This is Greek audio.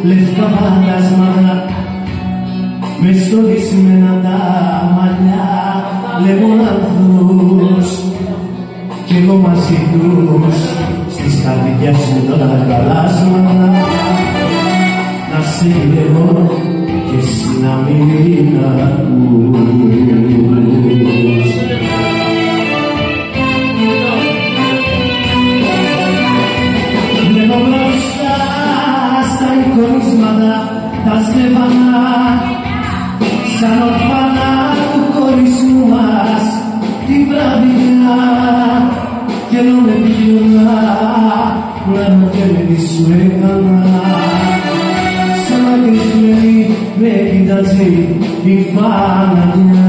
λευκά φαντάσματα μες στολισμένα τα μαλλιά λέγουν ανθούς κι εγώ μαζί τους στις καρδιάς μου τα καλάσματα να σε γυρεύω και εσύ να μην ακούς. Βλέπω μπροστά στα εικονίσματα τα στεφανά σαν ορφανά του χωρισμού μας την βραδιά κι ενώ με πιονά να μου σου έκανα σαν μακρισμένη με κοιτάζει η φανατιά.